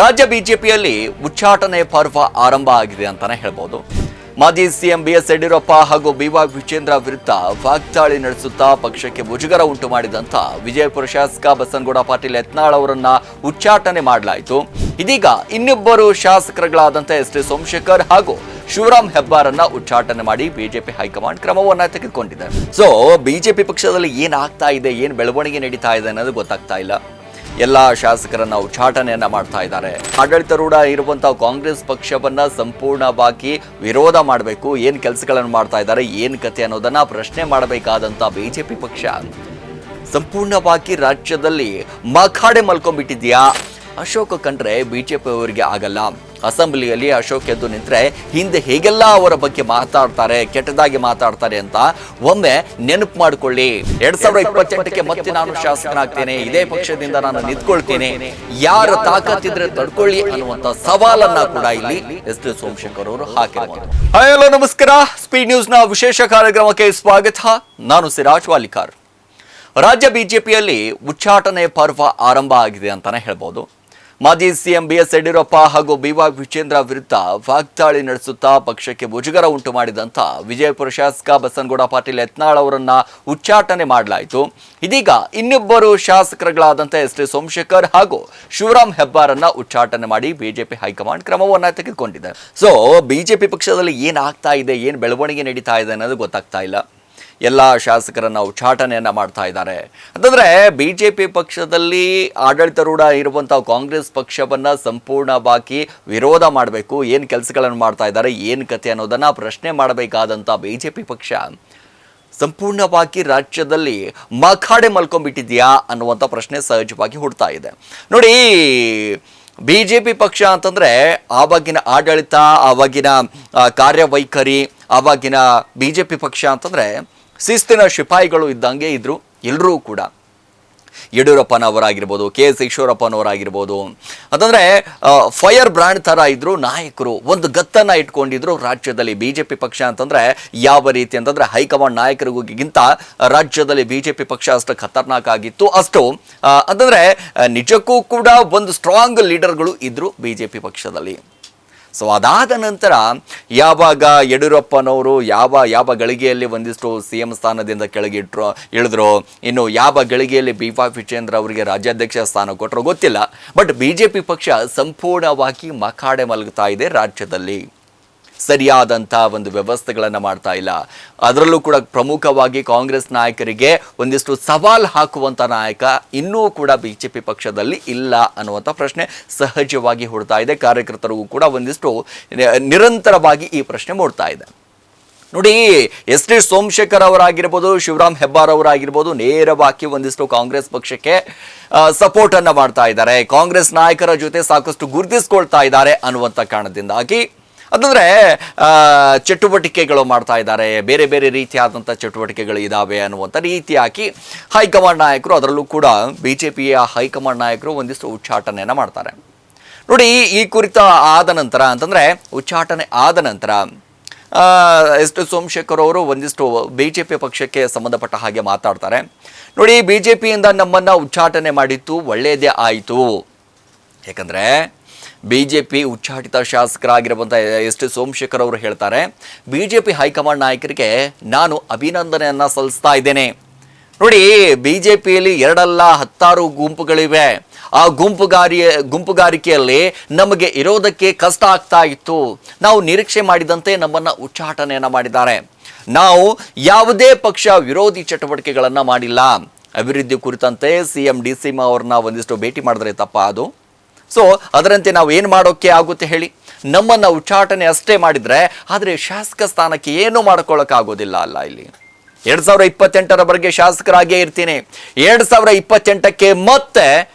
ರಾಜ್ಯ ಬಿಜೆಪಿಯಲ್ಲಿ ಉಚ್ಚಾಟನೆ ಪರ್ವ ಆರಂಭ ಆಗಿದೆ ಅಂತಾನೆ ಹೇಳ್ಬೋದು. ಮಾಜಿ ಸಿಎಂ ಬಿಎಸ್ ಯಡಿಯೂರಪ್ಪ ಹಾಗೂ ಬಿವೈ ವಿಜೇಂದ್ರ ವಿರುದ್ಧ ವಾಗ್ದಾಳಿ ನಡೆಸುತ್ತಾ ಪಕ್ಷಕ್ಕೆ ಮುಜುಗರ ಉಂಟು ಮಾಡಿದಂತ ವಿಜಯಪುರ ಶಾಸಕ ಬಸನಗೌಡ ಪಾಟೀಲ್ ಯತ್ನಾಳ್ ಅವರನ್ನ ಉಚ್ಚಾಟನೆ ಮಾಡಲಾಯಿತು. ಇದೀಗ ಇನ್ನಿಬ್ಬರು ಶಾಸಕರುಗಳಾದಂತ ಎಸ್ ಟಿ ಸೋಮಶೇಖರ್ ಹಾಗೂ ಶಿವರಾಮ್ ಹೆಬ್ಬಾರನ್ನ ಉಚ್ಚಾಟನೆ ಮಾಡಿ ಬಿಜೆಪಿ ಹೈಕಮಾಂಡ್ ಕ್ರಮವನ್ನ ತೆಗೆದುಕೊಂಡಿದೆ. ಸೊ ಬಿಜೆಪಿ ಪಕ್ಷದಲ್ಲಿ ಏನಾಗ್ತಾ ಇದೆ, ಏನ್ ಬೆಳವಣಿಗೆ ನಡೀತಾ ಇದೆ ಅನ್ನೋದು ಗೊತ್ತಾಗ್ತಾ ಇಲ್ಲ. ಎಲ್ಲ ಶಾಸಕರನ್ನ ಉಚ್ಚಾಟನೆಯನ್ನ ಮಾಡ್ತಾ ಇದ್ದಾರೆ. ಆಡಳಿತಾರೂಢ ಇರುವಂತಹ ಕಾಂಗ್ರೆಸ್ ಪಕ್ಷವನ್ನ ಸಂಪೂರ್ಣವಾಗಿ ವಿರೋಧ ಮಾಡಬೇಕು, ಏನ್ ಕೆಲಸಗಳನ್ನು ಮಾಡ್ತಾ ಇದ್ದಾರೆ, ಏನ್ ಕತೆ ಅನ್ನೋದನ್ನ ಪ್ರಶ್ನೆ ಮಾಡಬೇಕಾದಂತ ಬಿಜೆಪಿ ಪಕ್ಷ ಸಂಪೂರ್ಣವಾಗಿ ರಾಜ್ಯದಲ್ಲಿ ಮಖಾಡೆ ಮಲ್ಕೊಂಡ್ಬಿಟ್ಟಿದ್ಯಾ? ಅಶೋಕ್ ಕಂಡ್ರೆ ಬಿಜೆಪಿ ಅವರಿಗೆ ಆಗಲ್ಲ. ಅಸೆಂಬ್ಲಿಯಲ್ಲಿ ಅಶೋಕ್ ಎದ್ದು ನಿಂತ್ರೆ ಹಿಂದೆ ಹೇಗೆಲ್ಲ ಅವರ ಬಗ್ಗೆ ಮಾತಾಡ್ತಾರೆ, ಕೆಟ್ಟದಾಗಿ ಮಾತಾಡ್ತಾರೆ ಅಂತ ಒಮ್ಮೆ ನೆನಪು ಮಾಡಿಕೊಳ್ಳಿ. 2028ಕ್ಕೆ ಮತ್ತೆ ನಾನು ಶಾಸಕನಾಗ್ತೇನೆ, ಇದೇ ಪಕ್ಷದಿಂದ ನಾನು ನಿಂತ್ಕೊಳ್ತೇನೆ, ಯಾರ ತಾಕತ್ತಿದ್ರೆ ತಡ್ಕೊಳ್ಳಿ ಅನ್ನುವಂತ ಸವಾಲನ್ನ ಕೂಡ ಇಲ್ಲಿ ಎಸ್ ಟಿ ಸೋಮಶೇಖರ್ ಅವರು ಹಾಕಿದ್ದಾರೆ. ಹಲೋ ನಮಸ್ಕಾರ, ಸ್ಪೀಡ್ ನ್ಯೂಸ್ ನ ವಿಶೇಷ ಕಾರ್ಯಕ್ರಮಕ್ಕೆ ಸ್ವಾಗತ. ನಾನು ಸಿರಾಜ್ ವಾಲಿಕಾರ್. ರಾಜ್ಯ ಬಿಜೆಪಿಯಲ್ಲಿ ಉಚ್ಚಾಟನೆ ಪರ್ವ ಆರಂಭ ಆಗಿದೆ ಅಂತಾನೆ ಹೇಳ್ಬೋದು. ಮಾಜಿ ಸಿಎಂ ಬಿಎಸ್ ಯಡಿಯೂರಪ್ಪ ಹಾಗೂ ಬಿವೈ ವಿಜೇಂದ್ರ ವಿರುದ್ಧ ವಾಗ್ದಾಳಿ ನಡೆಸುತ್ತಾ ಪಕ್ಷಕ್ಕೆ ಮುಜುಗರ ಉಂಟು ಮಾಡಿದಂತ ವಿಜಯಪುರ ಶಾಸಕ ಬಸನಗೌಡ ಪಾಟೀಲ್ ಯತ್ನಾಳ್ ಅವರನ್ನ ಉಚ್ಚಾಟನೆ ಮಾಡಲಾಯಿತು. ಇದೀಗ ಇನ್ನಿಬ್ಬರು ಶಾಸಕರುಗಳಾದಂತ ಎಸ್ ಟಿ ಸೋಮಶೇಖರ್ ಹಾಗೂ ಶಿವರಾಮ್ ಹೆಬ್ಬಾರನ್ನ ಉಚ್ಚಾಟನೆ ಮಾಡಿ ಬಿಜೆಪಿ ಹೈಕಮಾಂಡ್ ಕ್ರಮವನ್ನ ತೆಗೆದುಕೊಂಡಿದೆ. ಸೊ ಬಿಜೆಪಿ ಪಕ್ಷದಲ್ಲಿ ಏನಾಗ್ತಾ ಇದೆ, ಏನ್ ಬೆಳವಣಿಗೆ ನಡೀತಾ ಇದೆ ಅನ್ನೋದು ಗೊತ್ತಾಗ್ತಾ ಇಲ್ಲ. ಎಲ್ಲ ಶಾಸಕರನ್ನ ಉಚ್ಚಾಟನೆಯನ್ನ ಮಾಡ್ತಾ ಇದ್ದಾರೆ. ಅಂತಂದ್ರೆ ಬಿಜೆಪಿ ಪಕ್ಷದಲ್ಲಿ ಆಡಳಿತಾರೂಢ ಇರುವಂತಹ ಕಾಂಗ್ರೆಸ್ ಪಕ್ಷವನ್ನ ಸಂಪೂರ್ಣವಾಗಿ ವಿರೋಧ ಮಾಡಬೇಕು, ಏನ್ ಕೆಲಸಗಳನ್ನು ಮಾಡ್ತಾ ಇದ್ದಾರೆ, ಏನ್ ಕತೆ ಅನ್ನೋದನ್ನ ಪ್ರಶ್ನೆ ಮಾಡಬೇಕಾದಂತ ಬಿಜೆಪಿ ಪಕ್ಷ ಸಂಪೂರ್ಣವಾಗಿ ರಾಜ್ಯದಲ್ಲಿ ಮಖಾಡೆ ಮಲ್ಕೊಂಡ್ಬಿಟ್ಟಿದ್ಯಾ ಅನ್ನುವಂಥ ಪ್ರಶ್ನೆ ಸಹಜವಾಗಿ ಹುಡ್ತಾ ಇದೆ. ನೋಡಿ, ಬಿಜೆಪಿ ಪಕ್ಷ ಅಂತಂದ್ರೆ ಆವಾಗಿನ ಆಡಳಿತ, ಆವಾಗಿನ ಕಾರ್ಯವೈಖರಿ, ಆವಾಗಿನ ಬಿಜೆಪಿ ಪಕ್ಷ ಅಂತಂದ್ರೆ ಶಿಸ್ತಿನ ಶಿಪಾಯಿಗಳು ಇದ್ದಂಗೆ ಇದ್ರು ಎಲ್ಲರೂ ಕೂಡ. ಯಡಿಯೂರಪ್ಪನವರಾಗಿರ್ಬೋದು, ಕೆ ಎಸ್ ಈಶ್ವರಪ್ಪನವರಾಗಿರ್ಬೋದು, ಅಂತಂದ್ರೆ ಫೈರ್ ಬ್ರ್ಯಾಂಡ್ ತರ ಇದ್ರು ನಾಯಕರು, ಒಂದು ಗತ್ತನ್ನ ಇಟ್ಕೊಂಡಿದ್ರು ರಾಜ್ಯದಲ್ಲಿ. ಬಿಜೆಪಿ ಪಕ್ಷ ಅಂತಂದ್ರೆ ಯಾವ ರೀತಿ ಅಂತಂದ್ರೆ ಹೈಕಮಾಂಡ್ ನಾಯಕರಿಗಿಂತ ರಾಜ್ಯದಲ್ಲಿ ಬಿಜೆಪಿ ಪಕ್ಷ ಅಷ್ಟು ಖತರ್ನಾಕ್ ಆಗಿತ್ತು. ಅಷ್ಟು ಅಂತಂದ್ರೆ ನಿಜಕ್ಕೂ ಕೂಡ ಒಂದು ಸ್ಟ್ರಾಂಗ್ ಲೀಡರ್ಗಳು ಇದ್ರು ಬಿಜೆಪಿ ಪಕ್ಷದಲ್ಲಿ. ಸೊ ಅದಾದ ನಂತರ ಯಾವಾಗ ಯಡಿಯೂರಪ್ಪನವರು ಯಾವ ಗಳಿಗೆಯಲ್ಲಿ ಒಂದಿಷ್ಟು ಸಿ ಎಂ ಸ್ಥಾನದಿಂದ ಇಳಿದ್ರು, ಇನ್ನು ಯಾವ ಗಳಿಗೆಯಲ್ಲಿ ಬಿವೈ ವಿಜೇಂದ್ರ ಅವರಿಗೆ ರಾಜ್ಯಾಧ್ಯಕ್ಷ ಸ್ಥಾನ ಕೊಟ್ಟರು ಗೊತ್ತಿಲ್ಲ. ಬಟ್ ಬಿಜೆಪಿ ಪಕ್ಷ ಸಂಪೂರ್ಣವಾಗಿ ಮಖಾಡೆ ಮಲಗ್ತಾ ಇದೆ ರಾಜ್ಯದಲ್ಲಿ. ಸರಿಯಾದಂಥ ಒಂದು ವ್ಯವಸ್ಥೆಗಳನ್ನು ಮಾಡ್ತಾ ಇಲ್ಲ. ಅದರಲ್ಲೂ ಕೂಡ ಪ್ರಮುಖವಾಗಿ ಕಾಂಗ್ರೆಸ್ ನಾಯಕರಿಗೆ ಒಂದಿಷ್ಟು ಸವಾಲ್ ಹಾಕುವಂಥ ನಾಯಕ ಇನ್ನೂ ಕೂಡ ಬಿಜೆಪಿ ಪಕ್ಷದಲ್ಲಿ ಇಲ್ಲ ಅನ್ನುವಂಥ ಪ್ರಶ್ನೆ ಸಹಜವಾಗಿ ಹುಡ್ತಾ ಇದೆ. ಕಾರ್ಯಕರ್ತರಿಗೂ ಕೂಡ ಒಂದಿಷ್ಟು ನಿರಂತರವಾಗಿ ಈ ಪ್ರಶ್ನೆ ಮೂಡ್ತಾ ಇದೆ. ನೋಡಿ, ಎಸ್ ಟಿ ಸೋಮಶೇಖರ್ ಅವರಾಗಿರ್ಬೋದು, ಶಿವರಾಮ್ ಹೆಬ್ಬಾರ್ ಅವರಾಗಿರ್ಬೋದು, ನೇರವಾಗಿ ಒಂದಿಷ್ಟು ಕಾಂಗ್ರೆಸ್ ಪಕ್ಷಕ್ಕೆ ಸಪೋರ್ಟ್ ಅನ್ನ ಮಾಡ್ತಾ ಇದ್ದಾರೆ. ಕಾಂಗ್ರೆಸ್ ನಾಯಕರ ಜೊತೆ ಸಾಕಷ್ಟು ಗುರುತಿಸ್ಕೊಳ್ತಾ ಇದ್ದಾರೆ ಅನ್ನುವಂಥ ಕಾರಣದಿಂದಾಗಿ ಅಂತಂದ್ರೆ ಚಟುವಟಿಕೆಗಳು ಮಾಡ್ತಾ ಇದ್ದಾರೆ, ಬೇರೆ ಬೇರೆ ರೀತಿಯಾದಂಥ ಚಟುವಟಿಕೆಗಳು ಇದಾವೆ ಅನ್ನುವಂಥ ರೀತಿಯಾಗಿ ಹೈಕಮಾಂಡ್ ನಾಯಕರು, ಅದರಲ್ಲೂ ಕೂಡ ಬಿಜೆಪಿಯ ಹೈಕಮಾಂಡ್ ನಾಯಕರು ಒಂದಿಷ್ಟು ಉಚ್ಚಾಟನೆಯನ್ನ ಮಾಡ್ತಾರೆ. ನೋಡಿ, ಈ ಕುರಿತ ಆದ ನಂತರ ಅಂತಂದ್ರೆ ಉಚ್ಚಾಟನೆ ಆದ ನಂತರ ಎಸ್ ಟಿ ಸೋಮಶೇಖರ್ ಅವರು ಒಂದಿಷ್ಟು ಬಿಜೆಪಿ ಪಕ್ಷಕ್ಕೆ ಸಂಬಂಧಪಟ್ಟ ಹಾಗೆ ಮಾತಾಡ್ತಾರೆ. ನೋಡಿ, ಬಿಜೆಪಿಯಿಂದ ನಮ್ಮನ್ನ ಉಚ್ಚಾಟನೆ ಮಾಡಿತ್ತು, ಒಳ್ಳೆಯದೇ ಆಯಿತು. ಯಾಕಂದ್ರೆ ಬಿಜೆಪಿ ಉಚ್ಚಾಟಿತ ಶಾಸಕರಾಗಿರುವಂಥ ಎಸ್ ಟಿ ಸೋಮಶೇಖರ್ ಅವರು ಹೇಳ್ತಾರೆ, ಬಿಜೆಪಿ ಹೈಕಮಾಂಡ್ ನಾಯಕರಿಗೆ ನಾನು ಅಭಿನಂದನೆಯನ್ನ ಸಲ್ಲಿಸ್ತಾ ಇದ್ದೇನೆ. ನೋಡಿ, ಬಿಜೆಪಿಯಲ್ಲಿ 2-10 ಗುಂಪುಗಳಿವೆ. ಆ ಗುಂಪುಗಾರಿಕೆಯಲ್ಲಿ ನಮಗೆ ಇರೋದಕ್ಕೆ ಕಷ್ಟ ಆಗ್ತಾ ಇತ್ತು. ನಾವು ನಿರೀಕ್ಷೆ ಮಾಡಿದಂತೆ ನಮ್ಮನ್ನ ಉಚ್ಚಾಟನೆಯನ್ನ ಮಾಡಿದ್ದಾರೆ. ನಾವು ಯಾವುದೇ ಪಕ್ಷ ವಿರೋಧಿ ಚಟುವಟಿಕೆಗಳನ್ನ ಮಾಡಿಲ್ಲ. ಅಭಿವೃದ್ಧಿ ಕುರಿತಂತೆ ಸಿಎಂ ಡಿಸಿಎಂ ಅವ್ರನ್ನ ಒಂದಿಷ್ಟು ಭೇಟಿ ಮಾಡಿದ್ರೆ ತಪ್ಪ ಅದು? ಸೊ ಅದರಂತೆ ನಾವು ಏನು ಮಾಡೋಕ್ಕೆ ಆಗುತ್ತೆ ಹೇಳಿ? ನಮ್ಮನ್ನ ಉಚ್ಚಾಟನೆ ಅಷ್ಟೇ ಮಾಡಿದ್ರೆ, ಆದರೆ ಶಾಸಕ ಸ್ಥಾನಕ್ಕೆ ಏನು ಮಾಡ್ಕೊಳ್ಳೋಕ್ಕಾಗೋದಿಲ್ಲ ಅಲ್ಲ. ಇಲ್ಲಿ 2028ರವರೆಗೆ ಶಾಸಕರಾಗೇ ಇರ್ತೀನಿ, 2028ಕ್ಕೆ ಮತ್ತೆ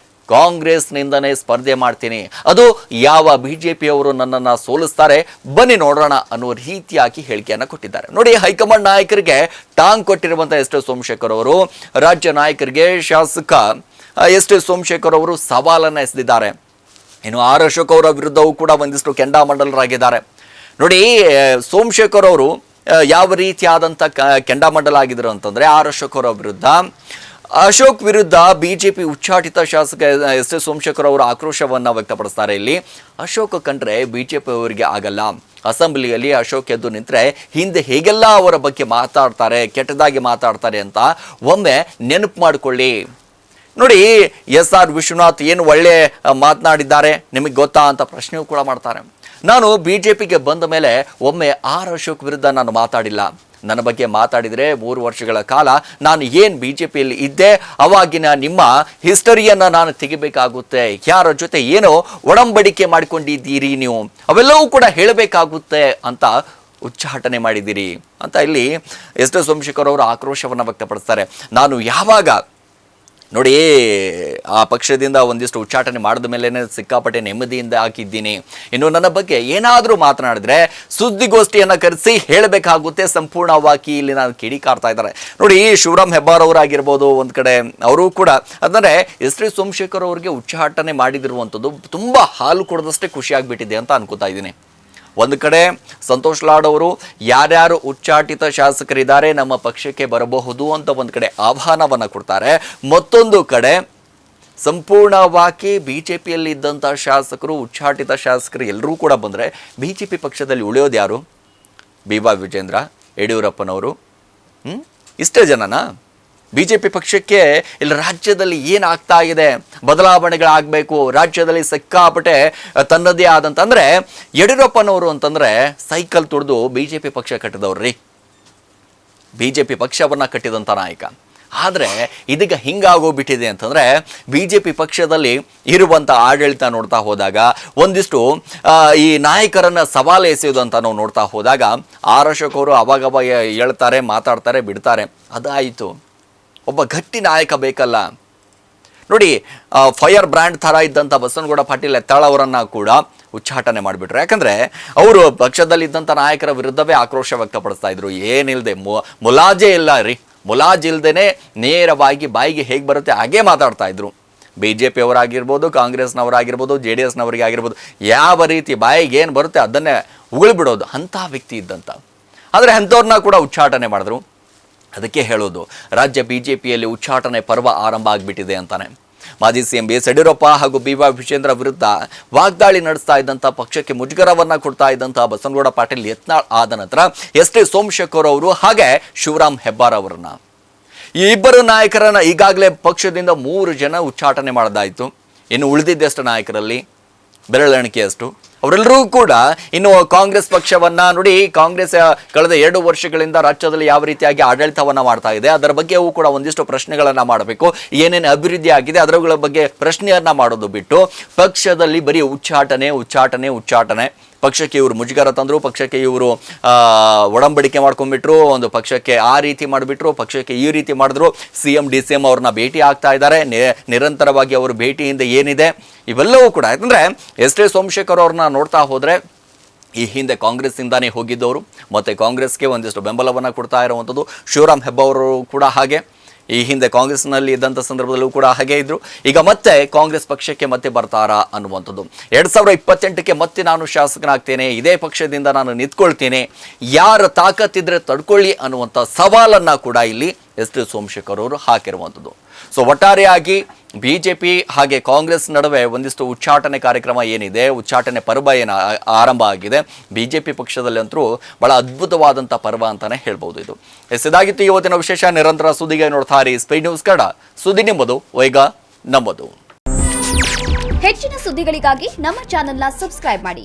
ಕಾಂಗ್ರೆಸ್ನಿಂದನೇ ಸ್ಪರ್ಧೆ ಮಾಡ್ತೀನಿ, ಅದು ಯಾವ ಬಿಜೆಪಿಯವರು ನನ್ನನ್ನು ಸೋಲಿಸ್ತಾರೆ, ಬನ್ನಿ ನೋಡೋಣ ಅನ್ನೋ ರೀತಿಯಾಗಿ ಹೇಳಿಕೆಯನ್ನು ಕೊಟ್ಟಿದ್ದಾರೆ. ನೋಡಿ, ಹೈಕಮಾಂಡ್ ನಾಯಕರಿಗೆ ಟಾಂಗ್ ಕೊಟ್ಟಿರುವಂಥ ಎಸ್ ಟಿ ಸೋಮಶೇಖರ್ ಅವರು ರಾಜ್ಯ ನಾಯಕರಿಗೆ ಶಾಸಕ ಎಸ್ ಟಿ ಸೋಮಶೇಖರ್ ಅವರು ಸವಾಲನ್ನು ಎಸೆದಿದ್ದಾರೆ. ಇನ್ನು ಆರ್ ಅಶೋಕ್ ಅವರ ವಿರುದ್ಧವೂ ಕೂಡ ಒಂದಿಷ್ಟು ಕೆಂಡಾಮಂಡಲರಾಗಿದ್ದಾರೆ. ನೋಡಿ, ಸೋಮಶೇಖರ್ ಅವರು ಯಾವ ರೀತಿಯಾದಂಥ ಕೆಂಡಾಮಂಡಲ ಆಗಿದ್ರು ಅಂತಂದರೆ ಆರ್ ಅಶೋಕ್ ಅವರ ವಿರುದ್ಧ ಅಶೋಕ್ ವಿರುದ್ಧ ಬಿಜೆಪಿ ಉಚ್ಚಾಟಿತ ಶಾಸಕ ಎಸ್ ಎಸ್ ಸೋಮಶೇಖರ್ ಅವರು ಆಕ್ರೋಶವನ್ನ ವ್ಯಕ್ತಪಡಿಸ್ತಾರೆ. ಇಲ್ಲಿ ಅಶೋಕ್ ಕಂಡ್ರೆ ಬಿಜೆಪಿ ಅವರಿಗೆ ಆಗಲ್ಲ. ಅಸೆಂಬ್ಲಿಯಲ್ಲಿ ಅಶೋಕ್ ಎದ್ದು ನಿಂತರೆ ಹಿಂದೆ ಹೇಗೆಲ್ಲ ಅವರ ಬಗ್ಗೆ ಮಾತಾಡ್ತಾರೆ, ಕೆಟ್ಟದಾಗಿ ಮಾತಾಡ್ತಾರೆ ಅಂತ ಒಮ್ಮೆ ನೆನಪು ಮಾಡಿಕೊಳ್ಳಿ. ನೋಡಿ, SR ವಿಶ್ವನಾಥ್ ಏನು ಒಳ್ಳೆ ಮಾತನಾಡಿದ್ದಾರೆ ನಿಮಗೆ ಗೊತ್ತಾ ಅಂತ ಪ್ರಶ್ನೆಯೂ ಕೂಡ ಮಾಡ್ತಾರೆ. ನಾನು ಬಿಜೆಪಿಗೆ ಬಂದ ಮೇಲೆ ಒಮ್ಮೆ ಅಶೋಕ್ ವಿರುದ್ಧ ನಾನು ಮಾತಾಡಿಲ್ಲ. ನನ್ನ ಬಗ್ಗೆ ಮಾತಾಡಿದರೆ 3 ವರ್ಷಗಳ ಕಾಲ ನಾನು ಏನು ಬಿಜೆಪಿಯಲ್ಲಿ ಇದ್ದೆ ಅವಾಗಿನ ನಿಮ್ಮ ಹಿಸ್ಟರಿಯನ್ನು ನಾನು ತೆಗಿಬೇಕಾಗುತ್ತೆ. ಯಾರ ಜೊತೆ ಏನೋ ಒಡಂಬಡಿಕೆ ಮಾಡಿಕೊಂಡಿದ್ದೀರಿ ನೀವು, ಅವೆಲ್ಲವೂ ಕೂಡ ಹೇಳಬೇಕಾಗುತ್ತೆ ಅಂತ ಉಚ್ಚಾಟನೆ ಮಾಡಿದ್ದೀರಿ ಅಂತ ಇಲ್ಲಿ ಎಸ್ ಟಿ ಸೋಮಶೇಖರ್ ಅವರು ಆಕ್ರೋಶವನ್ನು ವ್ಯಕ್ತಪಡಿಸ್ತಾರೆ. ನಾನು ಯಾವಾಗ ನೋಡಿ ಆ ಪಕ್ಷದಿಂದ ಒಂದಿಷ್ಟು ಉಚ್ಚಾಟನೆ ಮಾಡಿದ ಮೇಲೆ ಸಿಕ್ಕಾಪಟ್ಟೆ ನೆಮ್ಮದಿಯಿಂದ ಹಾಕಿದ್ದೀನಿ. ಇನ್ನು ನನ್ನ ಬಗ್ಗೆ ಏನಾದರೂ ಮಾತನಾಡಿದ್ರೆ ಸುದ್ದಿಗೋಷ್ಠಿಯನ್ನು ಕರೆಸಿ ಹೇಳಬೇಕಾಗುತ್ತೆ ಸಂಪೂರ್ಣವಾಗಿ. ಇಲ್ಲಿ ನಾನು ಕಿಡಿಕಾರ್ತಾ ಇದ್ದಾರೆ ನೋಡಿ. ಶಿವರಾಮ್ ಹೆಬ್ಬಾರ್ ಅವರಾಗಿರ್ಬೋದು, ಒಂದು ಕಡೆ ಅವರು ಕೂಡ ಅಂದರೆ ಎಸ್ ಟಿ ಸೋಮಶೇಖರ್ ಅವರಿಗೆ ಉಚ್ಚಾಟನೆ ಮಾಡಿದಿರುವಂಥದ್ದು ತುಂಬ ಹಾಲು ಕೊಡದಷ್ಟೇ ಖುಷಿಯಾಗಿಬಿಟ್ಟಿದೆ ಅಂತ ಅನ್ಕೋತಾ ಇದ್ದೀನಿ. ಒಂದು ಕಡೆ ಸಂತೋಷ್ ಲಾಡ್ ಅವರು ಯಾರ್ಯಾರು ಉಚ್ಚಾಟಿತ ಶಾಸಕರಿದ್ದಾರೆ ನಮ್ಮ ಪಕ್ಷಕ್ಕೆ ಬರಬಹುದು ಅಂತ ಒಂದು ಕಡೆ ಆಹ್ವಾನವನ್ನು ಕೊಡ್ತಾರೆ. ಮತ್ತೊಂದು ಕಡೆ ಸಂಪೂರ್ಣವಾಗಿ ಬಿಜೆಪಿಯಲ್ಲಿ ಇದ್ದಂಥ ಶಾಸಕರು, ಉಚ್ಚಾಟಿತ ಶಾಸಕರು ಎಲ್ಲರೂ ಕೂಡ ಬಂದರೆ ಬಿಜೆಪಿ ಪಕ್ಷದಲ್ಲಿ ಉಳಿಯೋದು ಯಾರು? B.Y. ವಿಜೇಂದ್ರ, ಯಡಿಯೂರಪ್ಪನವರು, ಇಷ್ಟೇ ಜನನಾ? ಬಿಜೆಪಿ ಪಕ್ಷಕ್ಕೆ ಇಲ್ಲಿ ರಾಜ್ಯದಲ್ಲಿ ಏನಾಗ್ತಾ ಇದೆ, ಬದಲಾವಣೆಗಳಾಗಬೇಕು, ರಾಜ್ಯದಲ್ಲಿ ಸಿಕ್ಕಾಪಟ್ಟೆ ತನ್ನದೇ ಆದಂತ ಅಂದರೆ ಯಡಿಯೂರಪ್ಪನವರು ಅಂತಂದರೆ ಸೈಕಲ್ ತುಳಿದು ಬಿಜೆಪಿ ಪಕ್ಷ ಕಟ್ಟಿದವ್ರಿ, ಬಿಜೆಪಿ ಪಕ್ಷವನ್ನು ಕಟ್ಟಿದಂಥ ನಾಯಕ. ಆದರೆ ಇದೀಗ ಹಿಂಗಾಗೋಗ್ಬಿಟ್ಟಿದೆ ಅಂತಂದರೆ ಬಿಜೆಪಿ ಪಕ್ಷದಲ್ಲಿ ಇರುವಂಥ ಆಡಳಿತ ನೋಡ್ತಾ ಹೋದಾಗ ಒಂದಿಷ್ಟು ಈ ನಾಯಕರನ್ನು ಸವಾಲು ಎಸೆಯೋದು ಅಂತ ನಾವು ನೋಡ್ತಾ ಹೋದಾಗ ಅಶೋಕ್ ಅವರು ಅವಾಗವಾಗ ಹೇಳ್ತಾರೆ, ಮಾತಾಡ್ತಾರೆ, ಬಿಡ್ತಾರೆ. ಅದಾಯಿತು. ಒಬ್ಬ ಗಟ್ಟಿ ನಾಯಕ ಬೇಕಲ್ಲ. ನೋಡಿ, ಫೈರ್ ಬ್ರ್ಯಾಂಡ್ ಥರ ಇದ್ದಂಥ ಬಸವನಗೌಡ ಪಾಟೀಲ್ ಯತ್ನಾಳ್ ಅವರನ್ನು ಕೂಡ ಉಚ್ಚಾಟನೆ ಮಾಡಿಬಿಟ್ರು. ಯಾಕಂದರೆ ಅವರು ಪಕ್ಷದಲ್ಲಿದ್ದಂಥ ನಾಯಕರ ವಿರುದ್ಧವೇ ಆಕ್ರೋಶ ವ್ಯಕ್ತಪಡಿಸ್ತಾ ಇದ್ರು. ಏನಿಲ್ಲದೆ ಮುಲಾಜೆ ಇಲ್ಲ ರೀ, ಮುಲಾಜಿಲ್ದೇ ನೇರವಾಗಿ ಬಾಯಿಗೆ ಹೇಗೆ ಬರುತ್ತೆ ಹಾಗೇ ಮಾತಾಡ್ತಾ ಇದ್ರು. BJP ಅವರಾಗಿರ್ಬೋದು, ಕಾಂಗ್ರೆಸ್ನವರಾಗಿರ್ಬೋದು, JDSನವರಿಗೆ ಆಗಿರ್ಬೋದು, ಯಾವ ರೀತಿ ಬಾಯಿಗೆ ಏನು ಬರುತ್ತೆ ಅದನ್ನೇ ಉಗುಳ್ಬಿಡೋದು ಅಂಥ ವ್ಯಕ್ತಿ ಇದ್ದಂಥ. ಆದರೆ ಅಂಥವ್ರನ್ನ ಕೂಡ ಉಚ್ಚಾಟನೆ ಮಾಡಿದ್ರು. ಅದಕ್ಕೆ ಹೇಳೋದು ರಾಜ್ಯ ಬಿಜೆಪಿಯಲ್ಲಿ ಉಚ್ಚಾಟನೆ ಪರ್ವ ಆರಂಭ ಆಗಿಬಿಟ್ಟಿದೆ ಅಂತಾನೆ. ಮಾಜಿ CM B.S. ಯಡಿಯೂರಪ್ಪ ಹಾಗೂ B.Y. ವಿಜೇಂದ್ರ ವಿರುದ್ಧ ವಾಗ್ದಾಳಿ ನಡೆಸ್ತಾ ಇದ್ದಂಥ, ಪಕ್ಷಕ್ಕೆ ಮುಜುಗರವನ್ನು ಕೊಡ್ತಾ ಇದ್ದಂಥ ಬಸವನಗೌಡ ಪಾಟೀಲ್ ಯತ್ನಾಳ್ ಆದ ನಂತರ ಎಸ್ ಟಿ ಸೋಮಶೇಖರ್ ಅವರು ಹಾಗೆ ಶಿವರಾಮ್ ಹೆಬ್ಬಾರ್ ಅವರನ್ನ, ಈ ಇಬ್ಬರು ನಾಯಕರನ್ನ ಈಗಾಗಲೇ ಪಕ್ಷದಿಂದ 3 ಜನ ಉಚ್ಚಾಟನೆ ಮಾಡೋದಾಯಿತು. ಇನ್ನು ಉಳಿದಿದ್ದೆಷ್ಟು ನಾಯಕರಲ್ಲಿ ಬೆರಳೆಣಿಕೆಯಷ್ಟು ಅವರೆಲ್ಲರೂ ಕೂಡ ಇನ್ನು ಕಾಂಗ್ರೆಸ್ ಪಕ್ಷವನ್ನ ನೋಡಿ. ಕಾಂಗ್ರೆಸ್ ಕಳೆದ 2 ವರ್ಷಗಳಿಂದ ರಾಜ್ಯದಲ್ಲಿ ಯಾವ ರೀತಿಯಾಗಿ ಆಡಳಿತವನ್ನ ಮಾಡ್ತಾ ಇದೆ ಅದರ ಬಗ್ಗೆಯೂ ಕೂಡ ಒಂದಿಷ್ಟು ಪ್ರಶ್ನೆಗಳನ್ನ ಮಾಡಬೇಕು. ಏನೇನು ಅಭಿವೃದ್ಧಿ ಆಗಿದೆ ಅದರ ಬಗ್ಗೆ ಪ್ರಶ್ನೆಯನ್ನ ಮಾಡೋದು ಬಿಟ್ಟು ಪಕ್ಷದಲ್ಲಿ ಬರೀ ಉಚ್ಚಾಟನೆ ಉಚ್ಚಾಟನೆ ಉಚ್ಚಾಟನೆ. ಪಕ್ಷಕ್ಕೆ ಇವರು ಮುಜುಗರ ತಂದರು, ಪಕ್ಷಕ್ಕೆ ಇವರು ಒಡಂಬಡಿಕೆ ಮಾಡ್ಕೊಂಡ್ಬಿಟ್ರು, ಒಂದು ಪಕ್ಷಕ್ಕೆ ಆ ರೀತಿ ಮಾಡಿಬಿಟ್ರು, ಪಕ್ಷಕ್ಕೆ ಈ ರೀತಿ ಮಾಡಿದ್ರು. CM DCM ಅವ್ರನ್ನ ಭೇಟಿ ಆಗ್ತಾ ಇದ್ದಾರೆ. ನಿರಂತರವಾಗಿ ಅವರು ಭೇಟಿಯಿಂದ ಏನಿದೆ ಇವೆಲ್ಲವೂ ಕೂಡ ಯಾಕಂದರೆ ಎಸ್ ಟಿ ಸೋಮಶೇಖರ್ ಅವ್ರನ್ನ ನೋಡ್ತಾ ಹೋದರೆ ಈ ಹಿಂದೆ ಕಾಂಗ್ರೆಸ್ಸಿಂದಾನೇ ಹೋಗಿದ್ದವರು, ಮತ್ತು ಕಾಂಗ್ರೆಸ್ಗೆ ಒಂದಿಷ್ಟು ಬೆಂಬಲವನ್ನು ಕೊಡ್ತಾ ಇರುವಂಥದ್ದು. ಶಿವರಾಮ್ ಹೆಬ್ಬಾರ್ ಅವರು ಕೂಡ ಹಾಗೆ ಈ ಹಿಂದೆ ಕಾಂಗ್ರೆಸ್ನಲ್ಲಿ ಇದ್ದಂಥ ಸಂದರ್ಭದಲ್ಲೂ ಕೂಡ ಹಾಗೆ ಇದ್ರು. ಈಗ ಮತ್ತೆ ಕಾಂಗ್ರೆಸ್ ಪಕ್ಷಕ್ಕೆ ಮತ್ತೆ ಬರ್ತಾರಾ ಅನ್ನುವಂಥದ್ದು. 2028ಕ್ಕೆ ಮತ್ತೆ ನಾನು ಶಾಸಕನಾಗ್ತೇನೆ, ಇದೇ ಪಕ್ಷದಿಂದ ನಾನು ನಿಂತ್ಕೊಳ್ತೇನೆ, ಯಾರ ತಾಕತ್ತಿದ್ರೆ ತಡ್ಕೊಳ್ಳಿ ಅನ್ನುವಂಥ ಸವಾಲನ್ನು ಕೂಡ ಇಲ್ಲಿ ಎಸ್ ಟಿ ಸೋಮಶೇಖರ್ ಅವರು ಹಾಕಿರುವಂಥದ್ದು. ಸೊ ಒಟ್ಟಾರೆಯಾಗಿ ಬಿಜೆಪಿ ಹಾಗೆ ಕಾಂಗ್ರೆಸ್ ನಡುವೆ ಒಂದಿಷ್ಟು ಉಚ್ಚಾಟನೆ ಕಾರ್ಯಕ್ರಮ ಏನಿದೆ, ಉಚ್ಚಾಟನೆ ಪರ್ವ ಏನು ಆರಂಭ ಆಗಿದೆ ಬಿಜೆಪಿ ಪಕ್ಷದಲ್ಲಿ ಅಂತೂ ಬಹಳ ಅದ್ಭುತವಾದಂಥ ಪರ್ವ ಅಂತಾನೆ ಹೇಳ್ಬೋದು. ಇದು ಇದಾಗಿತ್ತು ಇವತ್ತಿನ ವಿಶೇಷ. ನಿರಂತರ ಸುದ್ದಿಗೆ ನೋಡ್ತಾ ಇರಿ ಸ್ಪೀಡ್ ನ್ಯೂಸ್ ಕನ್ನಡ. ಸುದ್ದಿ ನಿಮ್ಮದು, ವೇಗ ನಮ್ಮದು. ಹೆಚ್ಚಿನ ಸುದ್ದಿಗಳಿಗಾಗಿ ನಮ್ಮ ಚಾನೆಲ್ನ ಸಬ್ಸ್ಕ್ರೈಬ್ ಮಾಡಿ.